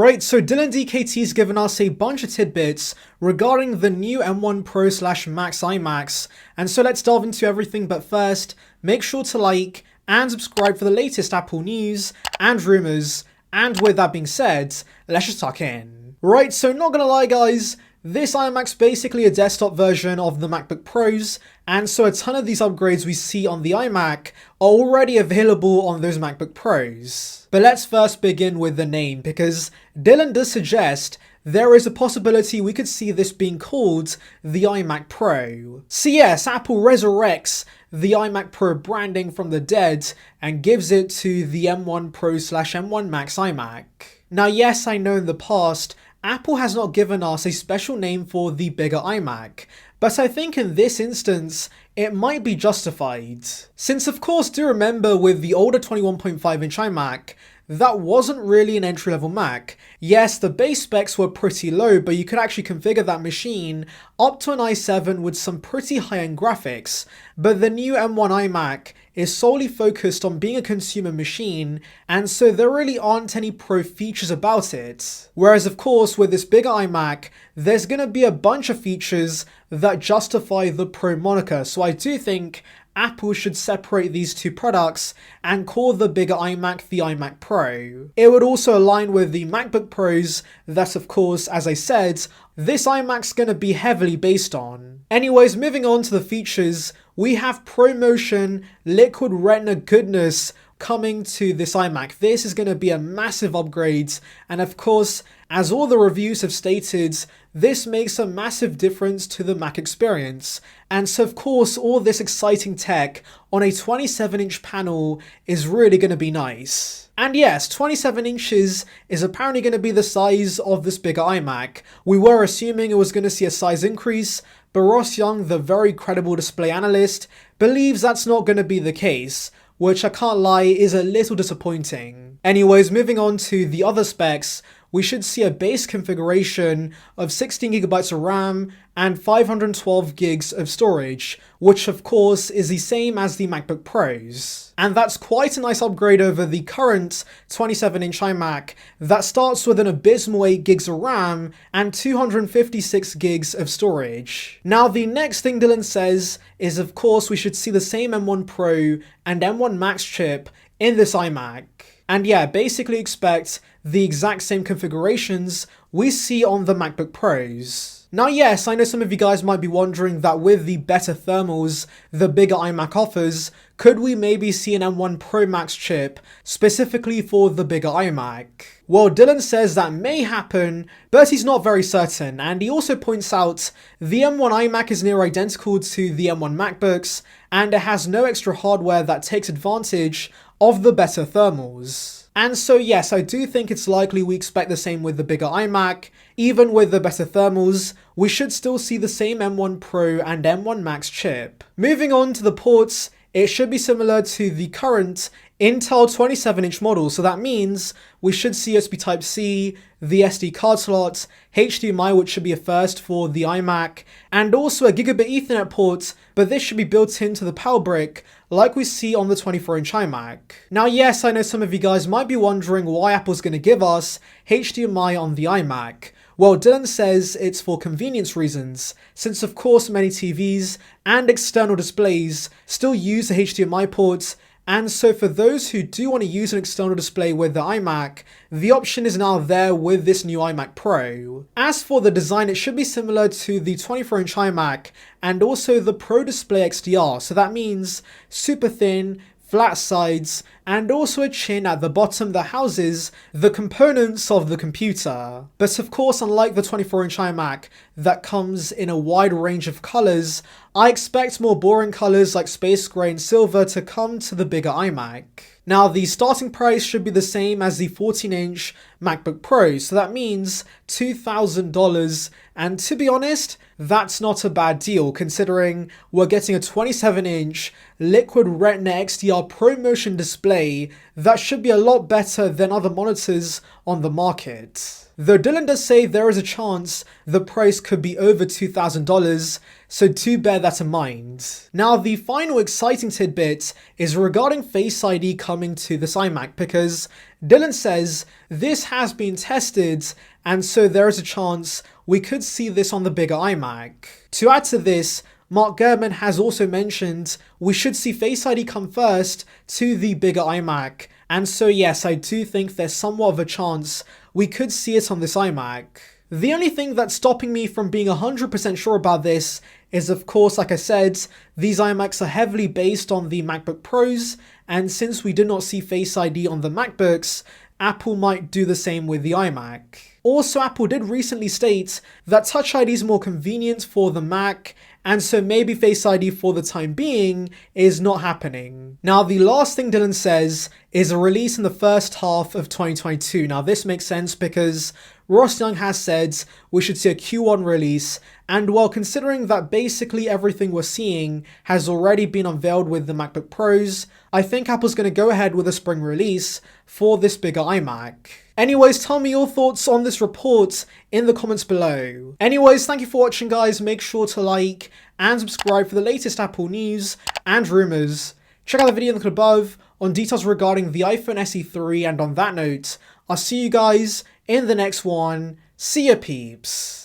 Right, so Dylan DKT's given us a bunch of tidbits regarding the new M1 Pro / Max iMacs, and so let's delve into everything, but first, make sure to like and subscribe for the latest Apple news and rumours, and with that being said, let's just tuck in. Right, so not gonna lie guys, this iMac's basically a desktop version of the MacBook Pros, and so a ton of these upgrades we see on the iMac are already available on those MacBook Pros. But let's first begin with the name, because Dylan does suggest there is a possibility we could see this being called the iMac Pro. So yes, Apple resurrects the iMac Pro branding from the dead and gives it to the M1 Pro / M1 Max iMac. Now yes, I know in the past, Apple has not given us a special name for the bigger iMac, but I think in this instance, it might be justified. Since of course, do remember with the older 21.5-inch iMac, that wasn't really an entry-level Mac. Yes, the base specs were pretty low, but you could actually configure that machine up to an i7 with some pretty high-end graphics. But the new M1 iMac is solely focused on being a consumer machine, and so there really aren't any pro features about it. Whereas of course, with this bigger iMac, there's gonna be a bunch of features that justify the pro moniker, so I do think Apple should separate these two products and call the bigger iMac the iMac Pro. It would also align with the MacBook Pros that of course, as I said, this iMac's gonna be heavily based on. Anyways, moving on to the features, we have ProMotion Liquid Retina goodness coming to this iMac. This is going to be a massive upgrade, and of course, as all the reviews have stated, this makes a massive difference to the Mac experience. And so of course, all this exciting tech on a 27-inch panel is really going to be nice. And yes, 27 inches is apparently going to be the size of this bigger iMac. We were assuming it was going to see a size increase, but Ross Young, the very credible display analyst, believes that's not going to be the case, which I can't lie is a little disappointing. Anyways, moving on to the other specs, we should see a base configuration of 16GB of RAM and 512 gigs of storage, which of course is the same as the MacBook Pros. And that's quite a nice upgrade over the current 27-inch iMac that starts with an abysmal 8 gigs of RAM and 256 gigs of storage. Now the next thing Dylan says is of course we should see the same M1 Pro and M1 Max chip in this iMac. And yeah, basically expect the exact same configurations we see on the MacBook Pros. Now yes, I know some of you guys might be wondering that with the better thermals the bigger iMac offers, could we maybe see an M1 Pro Max chip specifically for the bigger iMac? Well, Dylan says that may happen, but he's not very certain, and he also points out the M1 iMac is near identical to the M1 MacBooks, and it has no extra hardware that takes advantage of the better thermals. And so yes, I do think it's likely we expect the same with the bigger iMac. Even with the better thermals, we should still see the same M1 Pro and M1 Max chip. Moving on to the ports, it should be similar to the current Intel 27-inch model, so that means we should see USB Type-C, the SD card slot, HDMI, which should be a first for the iMac, and also a gigabit Ethernet port, but this should be built into the power brick like we see on the 24-inch iMac. Now yes, I know some of you guys might be wondering why Apple's going to give us HDMI on the iMac. Well, Dylan says it's for convenience reasons, since of course many TVs and external displays still use the HDMI port, and so for those who do want to use an external display with the iMac, the option is now there with this new iMac Pro. As for the design, it should be similar to the 24-inch iMac and also the Pro Display XDR, so that means super thin, flat sides, and also a chin at the bottom that houses the components of the computer. But of course, unlike the 24-inch iMac that comes in a wide range of colors, I expect more boring colors like space gray and silver to come to the bigger iMac. Now the starting price should be the same as the 14-inch MacBook Pro, so that means $2,000, and to be honest, that's not a bad deal considering we're getting a 27-inch Liquid Retina XDR ProMotion display say that should be a lot better than other monitors on the market. Though Dylan does say there is a chance the price could be over $2,000, so do bear that in mind. Now, the final exciting tidbit is regarding Face ID coming to this iMac, because Dylan says this has been tested, and so there is a chance we could see this on the bigger iMac. To add to this, Mark Gurman has also mentioned we should see Face ID come first to the bigger iMac, and so yes, I do think there's somewhat of a chance we could see it on this iMac. The only thing that's stopping me from being 100% sure about this is, of course, like I said, these iMacs are heavily based on the MacBook Pros, and since we did not see Face ID on the MacBooks, Apple might do the same with the iMac. Also, Apple did recently state that Touch ID is more convenient for the Mac, and so maybe Face ID for the time being is not happening. Now, the last thing Dylan says is a release in the first half of 2022. Now, this makes sense because Ross Young has said we should see a Q1 release, and while considering that basically everything we're seeing has already been unveiled with the MacBook Pros, I think Apple's going to go ahead with a spring release for this bigger iMac. Anyways, tell me your thoughts on this report in the comments below. Anyways, thank you for watching, guys. Make sure to like and subscribe for the latest Apple news and rumors. Check out the video in the clip above on details regarding the iPhone SE 3, and on that note, I'll see you guys in the next one. See ya, peeps.